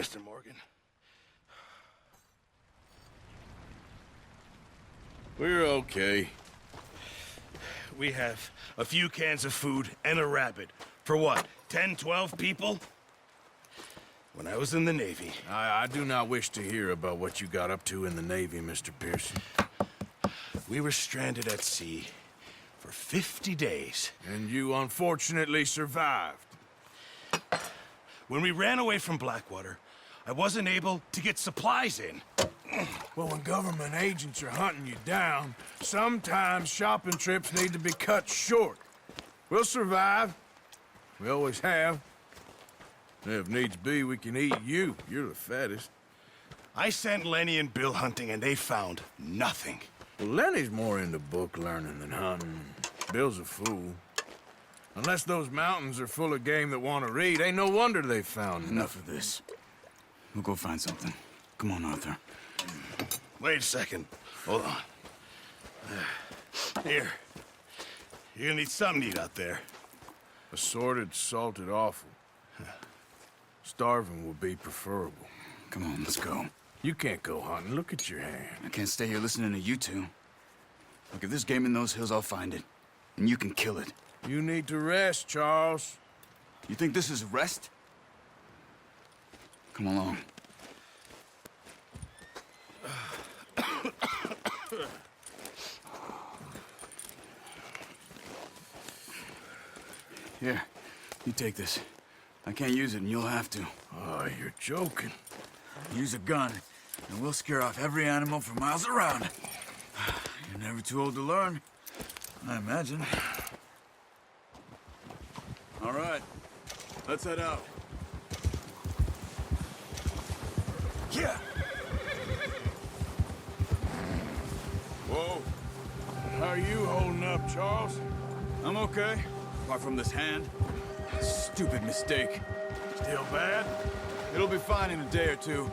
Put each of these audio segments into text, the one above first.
Mr. Morgan. We're okay. We have a few cans of food and a rabbit. For what, 10, 12 people? When I was in the Navy... I do not wish to hear about what you got up to in the Navy, Mr. Pearson. We were stranded at sea for 50 days. And you unfortunately survived. When we ran away from Blackwater, I wasn't able to get supplies in. Well, when government agents are hunting you down, sometimes shopping trips need to be cut short. We'll survive. We always have. And if needs be, we can eat you. You're the fattest. I sent Lenny and Bill hunting, and they found nothing. Well, Lenny's more into book learning than hunting. Bill's a fool. Unless those mountains are full of game that want to read, ain't no wonder they found Enough of this. We'll go find something. Come on, Arthur. Wait a second. Hold on. Here. You're gonna need something to eat out there. Assorted, salted offal. Starving will be preferable. Come on, let's go. You can't go hunting. Look at your hand. I can't stay here listening to you two. Look, if there's game in those hills, I'll find it. And you can kill it. You need to rest, Charles. You think this is rest? Come along. Here, you take this. I can't use it, and you'll have to. Oh, you're joking. Use a gun, and we'll scare off every animal for miles around. You're never too old to learn, I imagine. All right, let's head out. Yeah! Whoa. How are you holding up, Charles? I'm okay, apart from this hand. Stupid mistake. Still bad? It'll be fine in a day or two.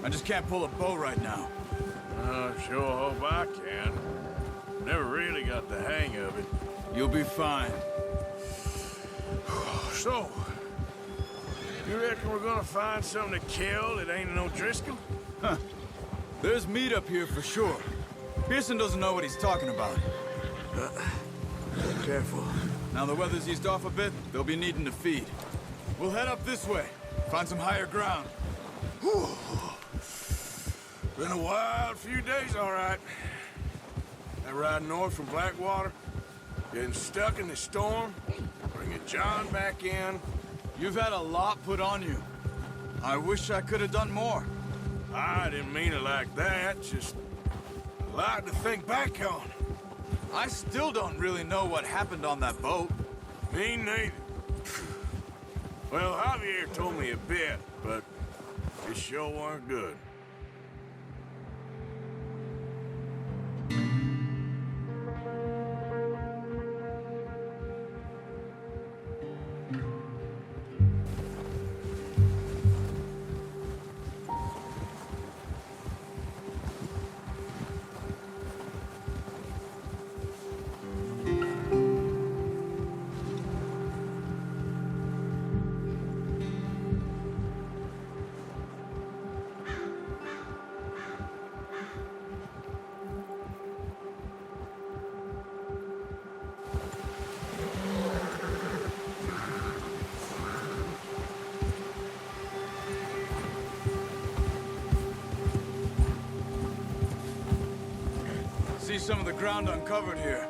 I just can't pull a bow right now. Sure hope I can. Never really got the hang of it. You'll be fine. So, you reckon we're gonna find something to kill that ain't no Driscoll? Huh. There's meat up here for sure. Pearson doesn't know what he's talking about. Careful. Now the weather's eased off a bit, they'll be needing to feed. We'll head up this way, find some higher ground. Whew. Been a wild few days, all right. That ride north from Blackwater, getting stuck in the storm, bringing John back in. You've had a lot put on you. I wish I could have done more. I didn't mean it like that, just a lot to think back on. I still don't really know what happened on that boat. Me neither. Well, Javier told me a bit, but it sure weren't good. See some of the ground uncovered here.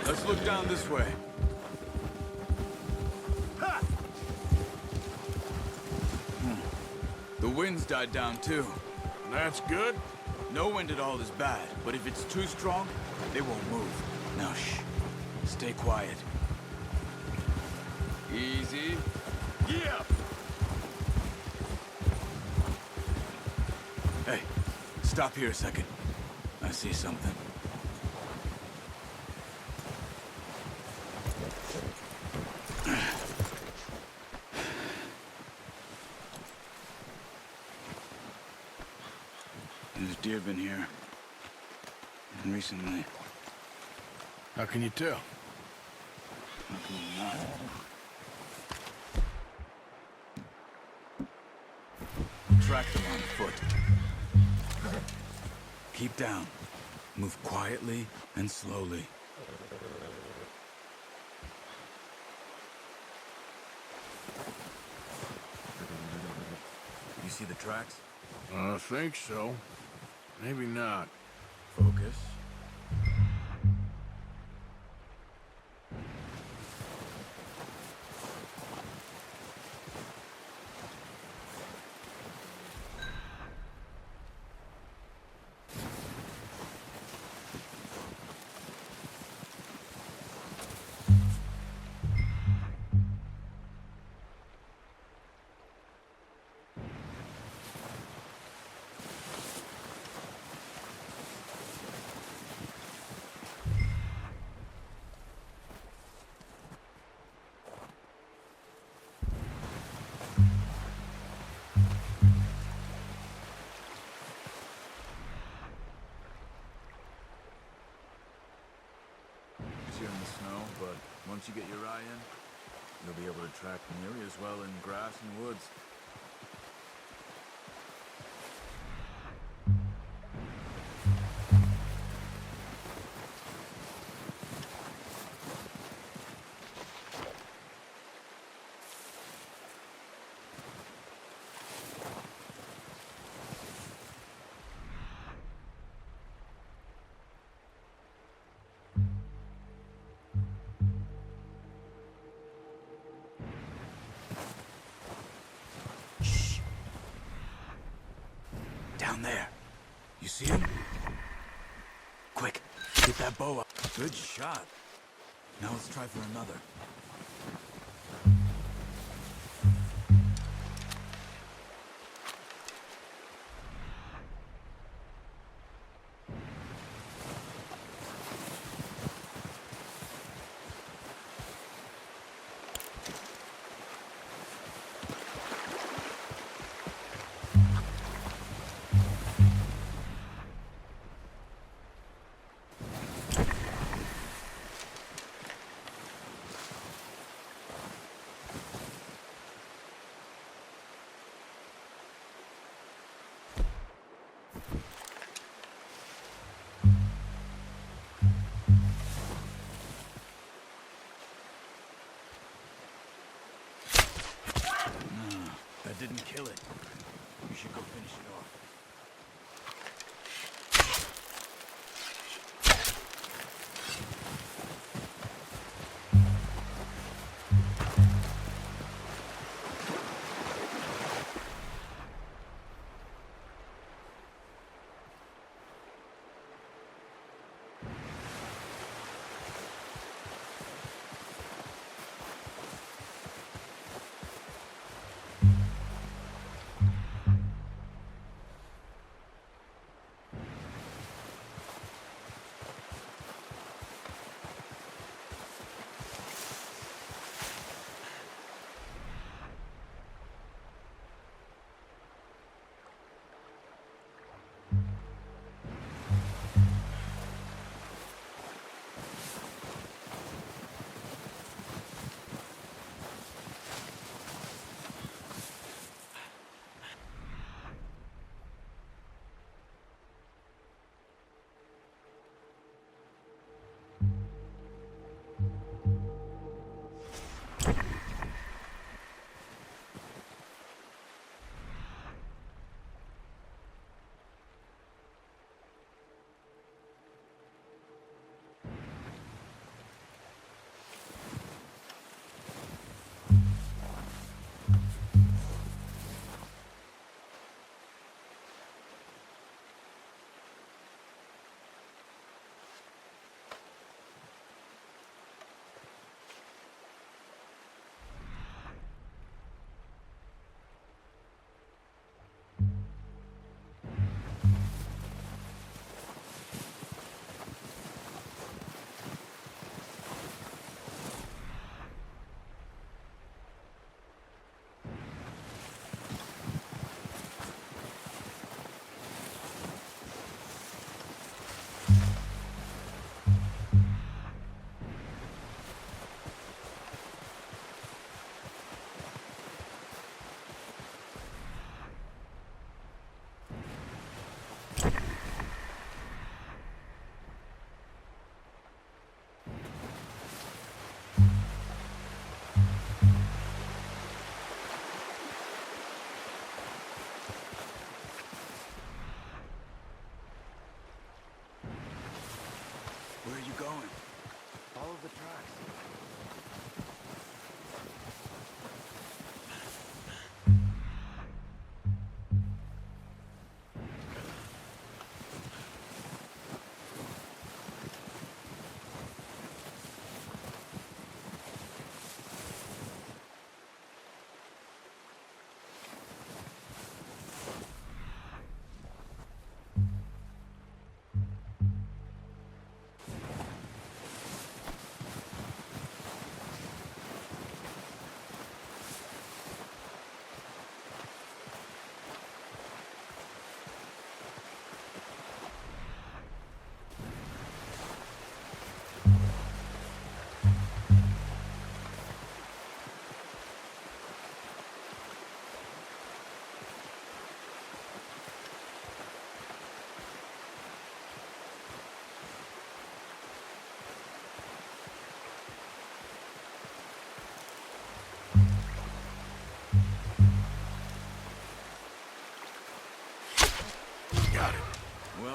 Let's look down this way. Ha! The wind's died down too. That's good. No wind at all is bad, but if it's too strong, they won't move. Now shh. Stay quiet. Easy. Yeah. Hey, stop here a second. I see something. There's deer been here. And recently. How can you tell? How can you not? track them on foot. Keep down. Move quietly and slowly. You see the tracks? I think so. Maybe not. Focus. Here in the snow, but once you get your eye in, you'll be able to track the area as well in grass and woods. Down there. You see him? Quick, get that bow up. Good shot. Now let's try for another. That didn't kill it. You should go finish it off.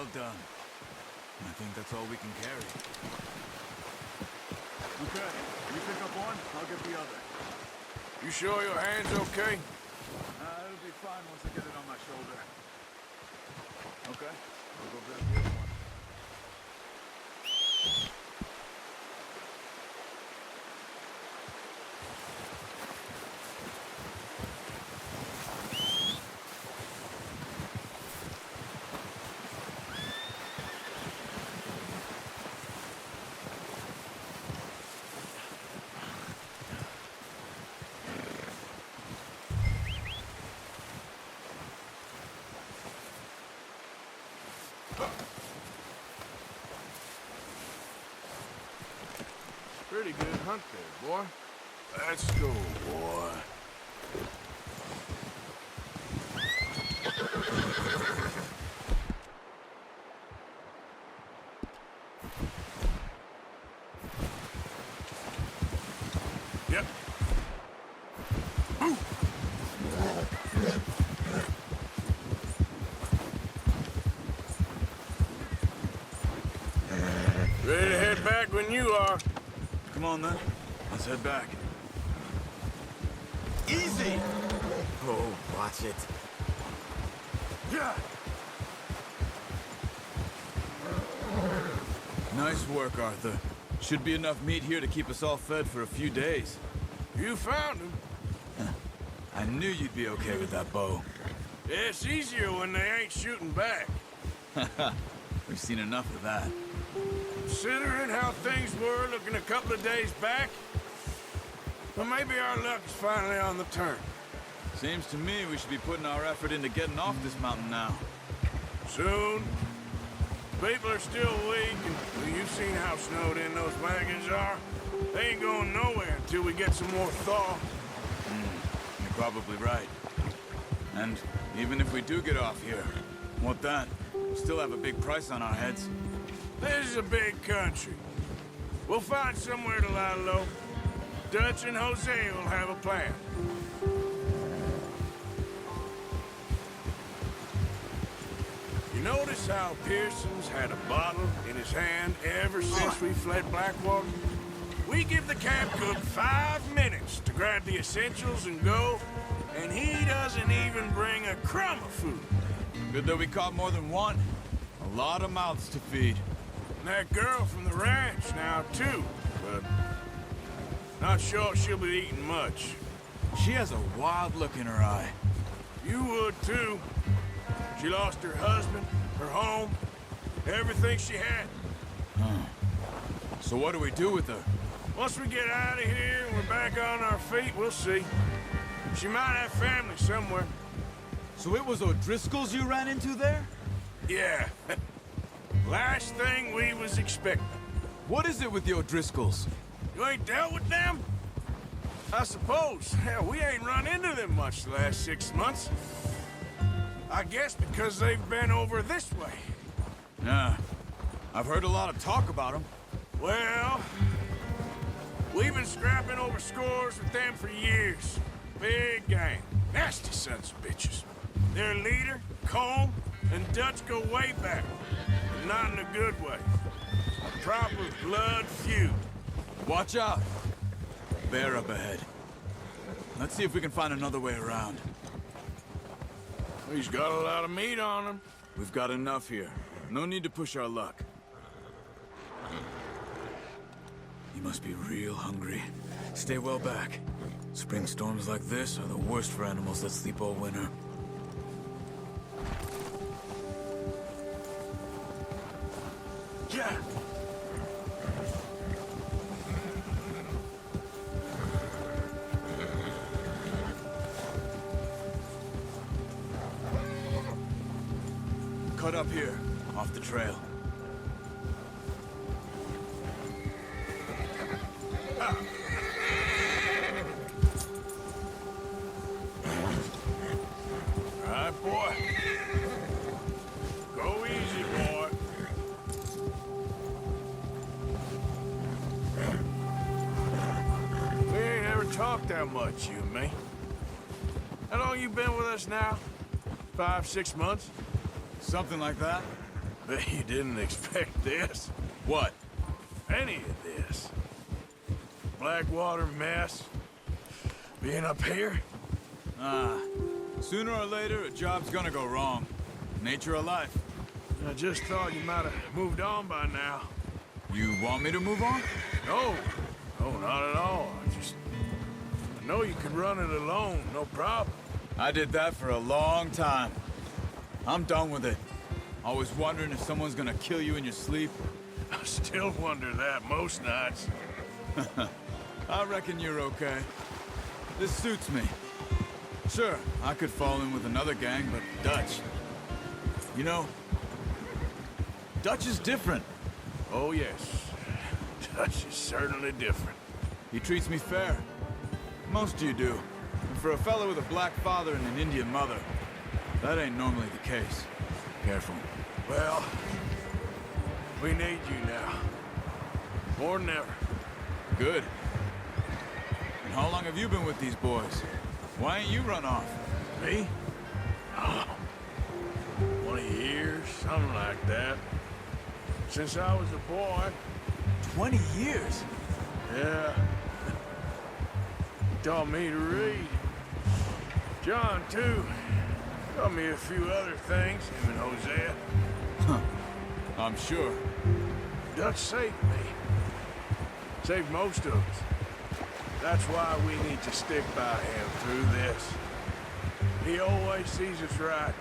Well done. I think that's all we can carry. Okay, you pick up one, I'll get the other. You sure your hand's okay? It'll be fine once I get it on my shoulder. Okay, I'll go grab the other one. Pretty good hunt there, boy. Let's go, boy. Yep. Ooh. Ready to head back when you are. Come on then, let's head back. Easy! Oh, watch it. Yeah! Nice work, Arthur. Should be enough meat here to keep us all fed for a few days. You found him. I knew you'd be okay with that bow. Yeah, it's easier when they ain't shooting back. We've seen enough of that. Considering how things were looking a couple of days back, well, maybe our luck's finally on the turn. Seems to me we should be putting our effort into getting off this mountain now. Soon. People are still weak, and well, you've seen how snowed in those wagons are. They ain't going nowhere until we get some more thaw. You're probably right. And even if we do get off here, what then? We still have a big price on our heads. This is a big country. We'll find somewhere to lie low. Dutch and Jose will have a plan. You notice how Pearson's had a bottle in his hand ever since we fled Blackwater? We give the camp cook 5 minutes to grab the essentials and go, and he doesn't even bring a crumb of food. Good that we caught more than one. A lot of mouths to feed. And that girl from the ranch now, too, but not sure she'll be eating much. She has a wild look in her eye. You would, too. She lost her husband, her home, everything she had. So what do we do with her? Once we get out of here and we're back on our feet, we'll see. She might have family somewhere. So it was O'Driscoll's you ran into there? Yeah. Last thing we was expecting. What is it with the O'Driscolls? You ain't dealt with them? I suppose. Hell, we ain't run into them much the last 6 months. I guess because they've been over this way. Yeah. I've heard a lot of talk about them. Well, we've been scrapping over scores with them for years. Big gang. Nasty sons of bitches. Their leader, Combe, and Dutch go way back. But not in a good way. A proper blood feud. Watch out. Bear up ahead. Let's see if we can find another way around. He's got a lot of meat on him. We've got enough here. No need to push our luck. You must be real hungry. Stay well back. Spring storms like this are the worst for animals that sleep all winter. Yeah. Cut up here, off the trail. All right, boy. Go easy, boy. We ain't ever talked that much, you and me. How long you been with us now? 5, 6 months? Something like that. Bet you didn't expect this. What? Any of this. Blackwater mess. Being up here? Sooner or later, a job's gonna go wrong. Nature of life. I just thought you might have moved on by now. You want me to move on? No. No, not at all. I know you could run it alone, no problem. I did that for a long time. I'm done with it. Always wondering if someone's gonna kill you in your sleep. I still wonder that most nights. I reckon you're okay. This suits me. Sure, I could fall in with another gang, but Dutch. You know, Dutch is different. Oh, yes. Dutch is certainly different. He treats me fair. Most of you do. And for a fellow with a black father and an Indian mother, that ain't normally the case. Careful. Well, we need you now. More than ever. Good. And how long have you been with these boys? Why ain't you run off? Me? Oh, 20 years, something like that. Since I was a boy. 20 years? Yeah. Taught me to read. John, too. Taught me a few other things, him and Hosea. Huh. I'm sure. Dutch saved me. Saved most of us. That's why we need to stick by him through this. He always sees us right.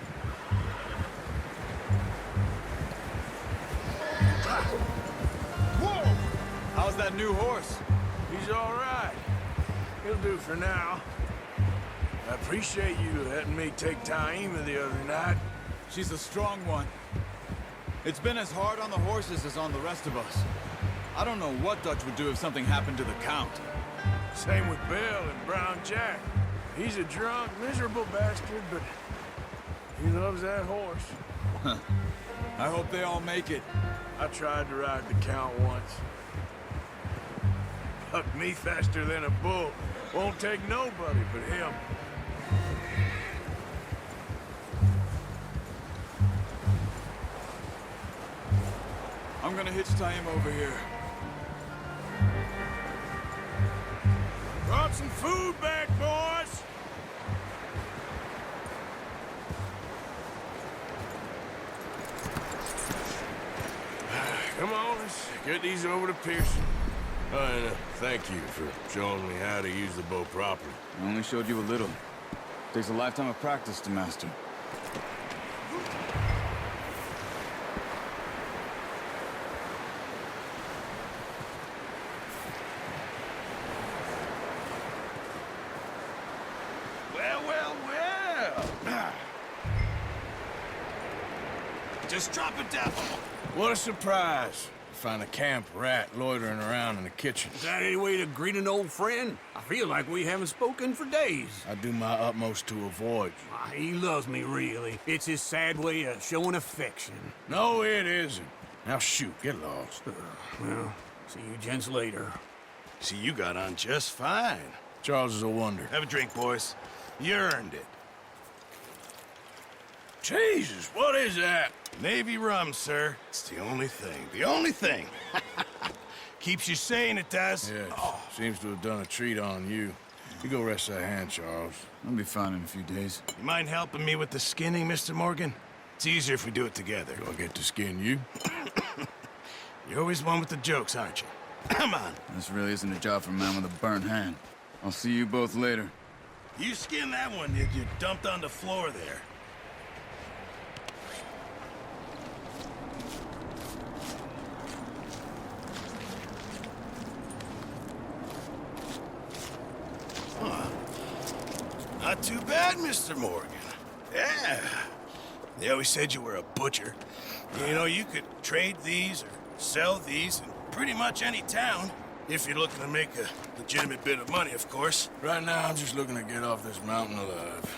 Whoa! How's that new horse? He's all right. He'll do for now. I appreciate you letting me take Taima the other night. She's a strong one. It's been as hard on the horses as on the rest of us. I don't know what Dutch would do if something happened to the Count. Same with Bill and Brown Jack. He's a drunk, miserable bastard, but he loves that horse. I hope they all make it. I tried to ride the Count once. Bucked me faster than a bull. Won't take nobody but him. I'm gonna hitch Taima over here. Brought some food back, boys! Come on, let's get these over to Pearson. And thank you for showing me how to use the bow properly. I only showed you a little. Takes a lifetime of practice to master. Well. Just drop it down. What a surprise. Find a camp rat loitering around in the kitchen. Is that any way to greet an old friend? I feel like we haven't spoken for days. I do my utmost to avoid you. He loves me, really. It's his sad way of showing affection. No, it isn't. Now shoot, get lost. Well, see you gents later. See, you got on just fine. Charles is a wonder. Have a drink, boys. You earned it. Jesus, what is that? Navy rum, sir. It's the only thing. The only thing. Keeps you sane, it does. Yes, seems to have done a treat on you. You go rest that hand, Charles. I'll be fine in a few days. You mind helping me with the skinning, Mr. Morgan? It's easier if we do it together. Do I get to skin you? You're always one with the jokes, aren't you? Come on. This really isn't a job for a man with a burnt hand. I'll see you both later. You skinned that one you dumped on the floor there. Not too bad, Mr. Morgan. Yeah. They always said you were a butcher. You know, you could trade these or sell these in pretty much any town. If you're looking to make a legitimate bit of money, of course. Right now, I'm just looking to get off this mountain alive.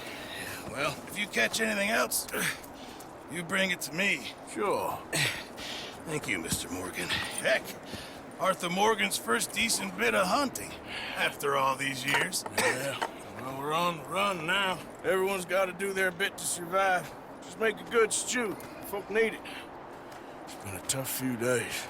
Well, if you catch anything else, you bring it to me. Sure. Thank you, Mr. Morgan. Heck, Arthur Morgan's first decent bit of hunting after all these years. Yeah. Well, we're on the run now. Everyone's got to do their bit to survive. Just make a good stew. Folk need it. It's been a tough few days.